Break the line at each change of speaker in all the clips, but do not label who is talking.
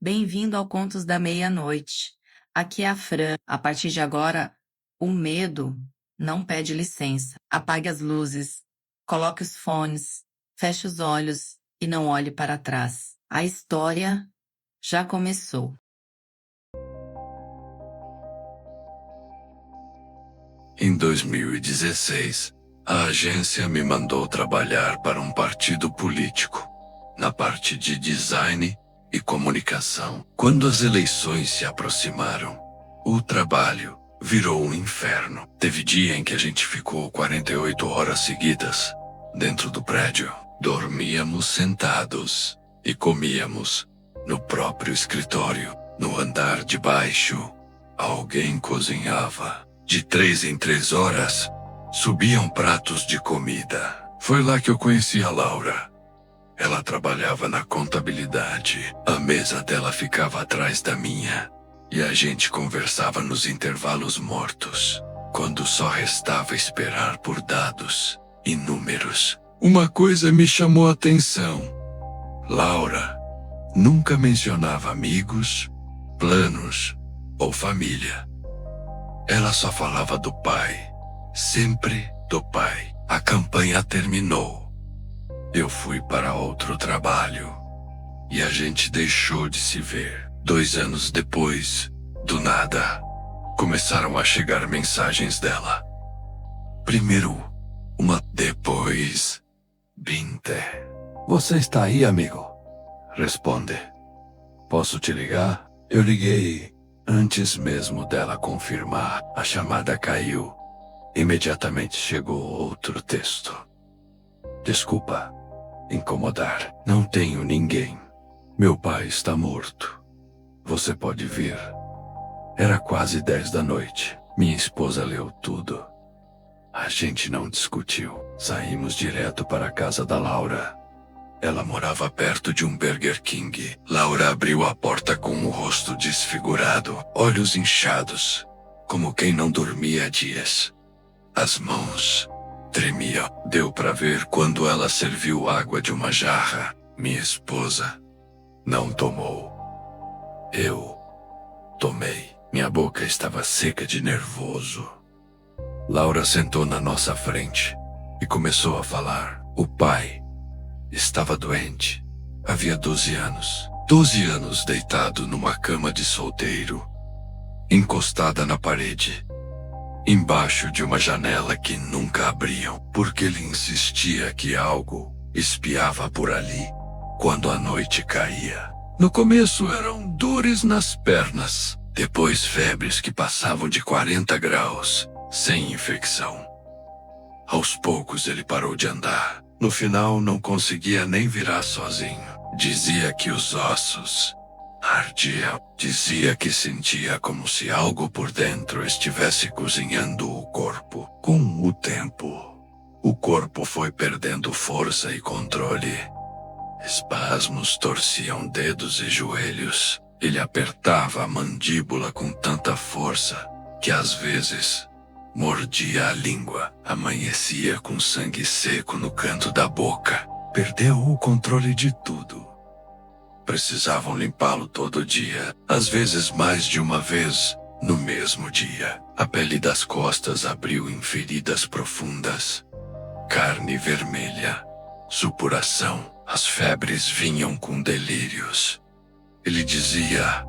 Bem-vindo ao Contos da Meia-Noite. Aqui é a Fran. A partir de agora, o medo não pede licença. Apague as luzes, coloque os fones, feche os olhos e não olhe para trás. A história já começou.
Em 2016, a agência me mandou trabalhar para um partido político, na parte de design e comunicação. Quando as eleições se aproximaram, o trabalho virou um inferno. Teve dia em que a gente ficou 48 horas seguidas dentro do prédio. Dormíamos sentados e comíamos no próprio escritório. No andar de baixo, alguém cozinhava. De 3 em 3 horas, subiam pratos de comida. Foi lá que eu conheci a Laura. Ela trabalhava na contabilidade. A mesa dela ficava atrás da minha. E a gente conversava nos intervalos mortos, quando só restava esperar por dados e números. Uma coisa me chamou a atenção. Laura nunca mencionava amigos, planos ou família. Ela só falava do pai, sempre do pai. A campanha terminou. Eu fui para outro trabalho e a gente deixou de se ver. 2 anos depois, do nada, começaram a chegar mensagens dela. Primeiro, uma, depois, 20. Você está aí, amigo? Responde. Posso te ligar? Eu liguei. Antes mesmo dela confirmar, a chamada caiu. Imediatamente chegou outro texto. Desculpa incomodar. Não tenho ninguém. Meu pai está morto. Você pode vir. Era quase 10 da noite. Minha esposa leu tudo. A gente não discutiu. Saímos direto para a casa da Laura. Ela morava perto de um Burger King. Laura abriu a porta com o rosto desfigurado, olhos inchados, como quem não dormia há dias. As mãos tremiam. Deu para ver quando ela serviu água de uma jarra. Minha esposa não tomou. Eu tomei. Minha boca estava seca de nervoso. Laura sentou na nossa frente e começou a falar. O pai estava doente. Havia 12 anos. 12 anos deitado numa cama de solteiro, encostada na parede, embaixo de uma janela que nunca abriam, porque ele insistia que algo espiava por ali quando a noite caía. No começo eram dores nas pernas, depois febres que passavam de 40 graus, sem infecção. Aos poucos ele parou de andar. No final não conseguia nem virar sozinho. Dizia que os ossos ardiam. Dizia que sentia como se algo por dentro estivesse cozinhando o corpo. Com o tempo, o corpo foi perdendo força e controle. Espasmos torciam dedos e joelhos. Ele apertava a mandíbula com tanta força que às vezes mordia a língua. Amanhecia com sangue seco no canto da boca. Perdeu o controle de tudo. Precisavam limpá-lo todo dia, às vezes mais de uma vez, no mesmo dia. A pele das costas abriu em feridas profundas. Carne vermelha, supuração. As febres vinham com delírios. Ele dizia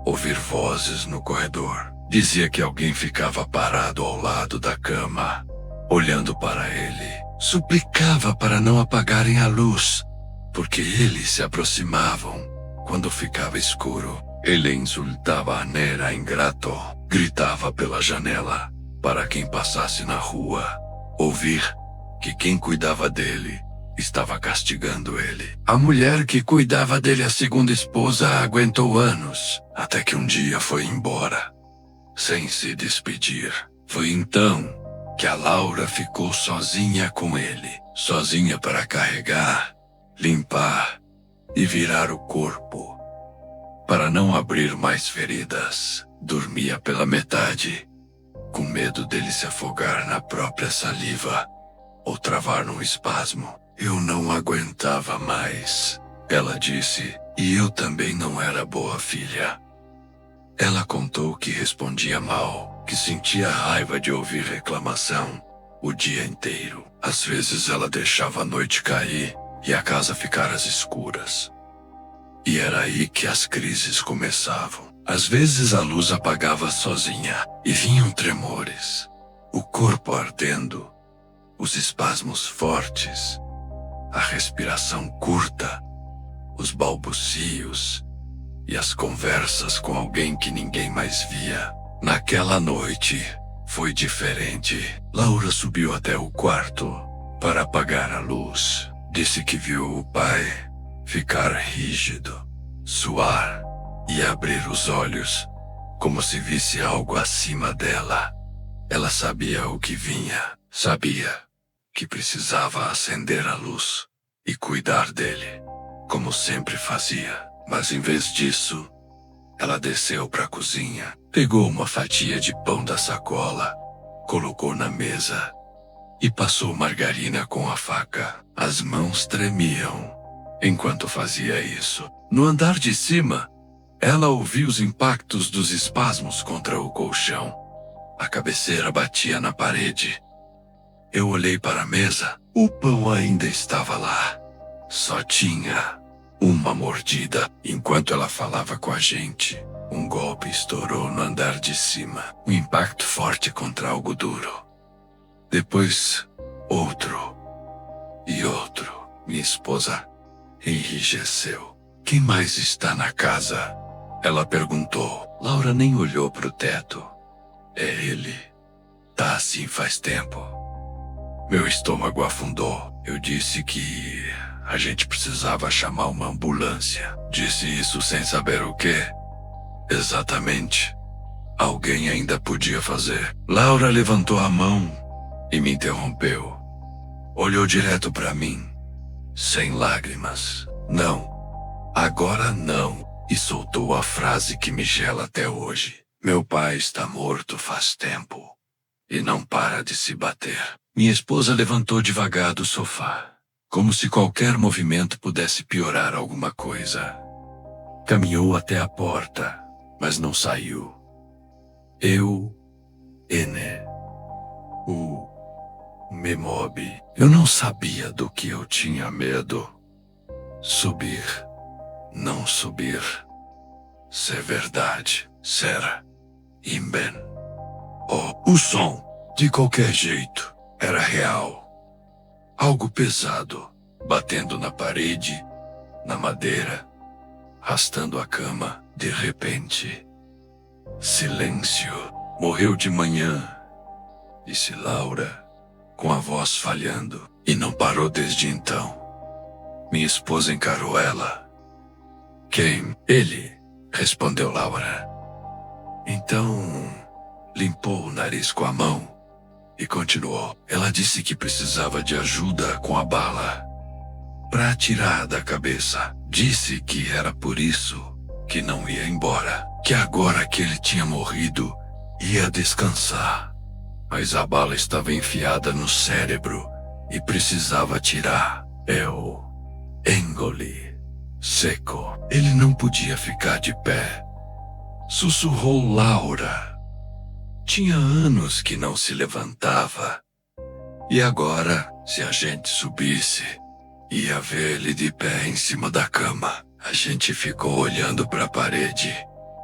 ouvir vozes no corredor. Dizia que alguém ficava parado ao lado da cama, olhando para ele. Suplicava para não apagarem a luz, porque eles se aproximavam quando ficava escuro. Ele insultava a Nera ingrato, gritava pela janela para quem passasse na rua. Ouvir que quem cuidava dele estava castigando ele. A mulher que cuidava dele, a segunda esposa, aguentou anos, até que um dia foi embora, sem se despedir. Foi então que a Laura ficou sozinha com ele, sozinha para carregar, limpar e virar o corpo. Para não abrir mais feridas, dormia pela metade, com medo dele se afogar na própria saliva ou travar num espasmo. Eu não aguentava mais. Ela disse E eu também não era boa filha. Ela contou que respondia mal, que sentia raiva de ouvir reclamação o dia inteiro. Às vezes ela deixava a noite cair e a casa ficar às escuras. E era aí que as crises começavam. Às vezes a luz apagava sozinha e vinham tremores, o corpo ardendo, os espasmos fortes, a respiração curta, os balbucios e as conversas com alguém que ninguém mais via. Naquela noite foi diferente. Laura subiu até o quarto para apagar a luz. Disse que viu o pai ficar rígido, suar e abrir os olhos, como se visse algo acima dela. Ela sabia o que vinha, sabia que precisava acender a luz e cuidar dele, como sempre fazia. Mas em vez disso, ela desceu para a cozinha, pegou uma fatia de pão da sacola, colocou na mesa e passou margarina com a faca. As mãos tremiam enquanto fazia isso. No andar de cima, ela ouviu os impactos dos espasmos contra o colchão. A cabeceira batia na parede. Eu olhei para a mesa. O pão ainda estava lá. Só tinha uma mordida. Enquanto ela falava com a gente, um golpe estourou no andar de cima. Um impacto forte contra algo duro. Depois, outro. E outro. Minha esposa enrijeceu. Quem mais está na casa? Ela perguntou. Laura nem olhou para o teto. É ele. Tá assim faz tempo. Meu estômago afundou. Eu disse que a gente precisava chamar uma ambulância. Disse isso sem saber o que exatamente alguém ainda podia fazer. Laura levantou a mão e me interrompeu. Olhou direto para mim, sem lágrimas. Não, agora não. E soltou a frase que me gela até hoje. Meu pai está morto faz tempo e não para de se bater. Minha esposa levantou devagar do sofá, como se qualquer movimento pudesse piorar alguma coisa. Caminhou até a porta, mas não saiu. Me move. Eu não sabia do que eu tinha medo. Subir, não subir. Ser verdade, será. Imben. O som, de qualquer jeito, era real. Algo pesado, batendo na parede, na madeira, arrastando a cama. De repente, silêncio. Morreu de manhã, disse Laura, com a voz falhando, e não parou desde então. Minha esposa encarou ela. Quem? Ele, respondeu Laura. Então, limpou o nariz com a mão e continuou. Ela disse que precisava de ajuda com a bala para atirar da cabeça. Disse que era por isso que não ia embora, que agora que ele tinha morrido, ia descansar. Mas a bala estava enfiada no cérebro e precisava tirar. Eu engoli, seco. Ele não podia ficar de pé. Sussurrou Laura. Tinha anos que não se levantava. E agora, se a gente subisse, ia ver ele de pé em cima da cama. A gente ficou olhando para a parede,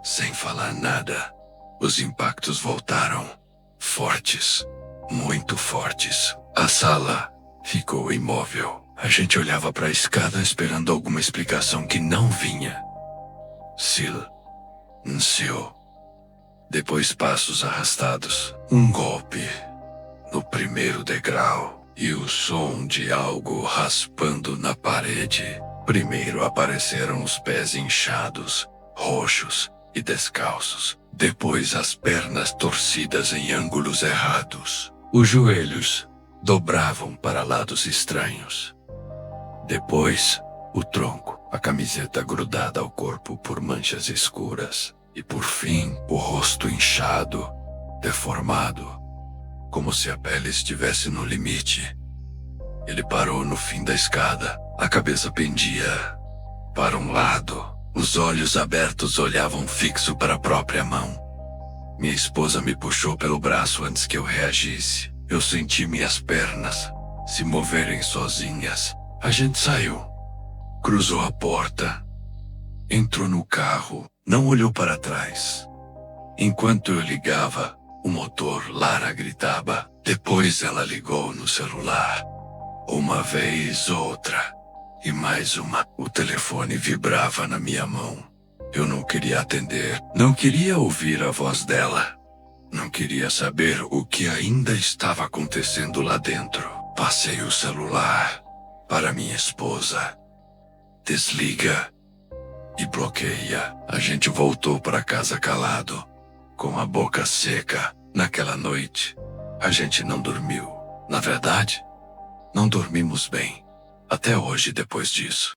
sem falar nada. Os impactos voltaram, fortes, muito fortes. A sala ficou imóvel. A gente olhava para a escada esperando alguma explicação que não vinha. Silêncio. Depois passos arrastados. Um golpe no primeiro degrau e o som de algo raspando na parede. Primeiro apareceram os pés inchados, roxos e descalços. Depois as pernas torcidas em ângulos errados. Os joelhos dobravam para lados estranhos. Depois, o tronco, a camiseta grudada ao corpo por manchas escuras. E por fim, o rosto inchado, deformado, como se a pele estivesse no limite. Ele parou no fim da escada. A cabeça pendia para um lado. Os olhos abertos olhavam fixo para a própria mão. Minha esposa me puxou pelo braço antes que eu reagisse. Eu senti minhas pernas se moverem sozinhas. A gente saiu. Cruzou a porta. Entrou no carro. Não olhou para trás. Enquanto eu ligava o motor, Lara gritava. Depois ela ligou no celular. Uma vez, outra. E mais uma. O telefone vibrava na minha mão. Eu não queria atender. Não queria ouvir a voz dela. Não queria saber o que ainda estava acontecendo lá dentro. Passei o celular para minha esposa. Desliga e bloqueia. A gente voltou para casa calado, com a boca seca. Naquela noite, a gente não dormiu. Na verdade, não dormimos bem. Até hoje depois disso.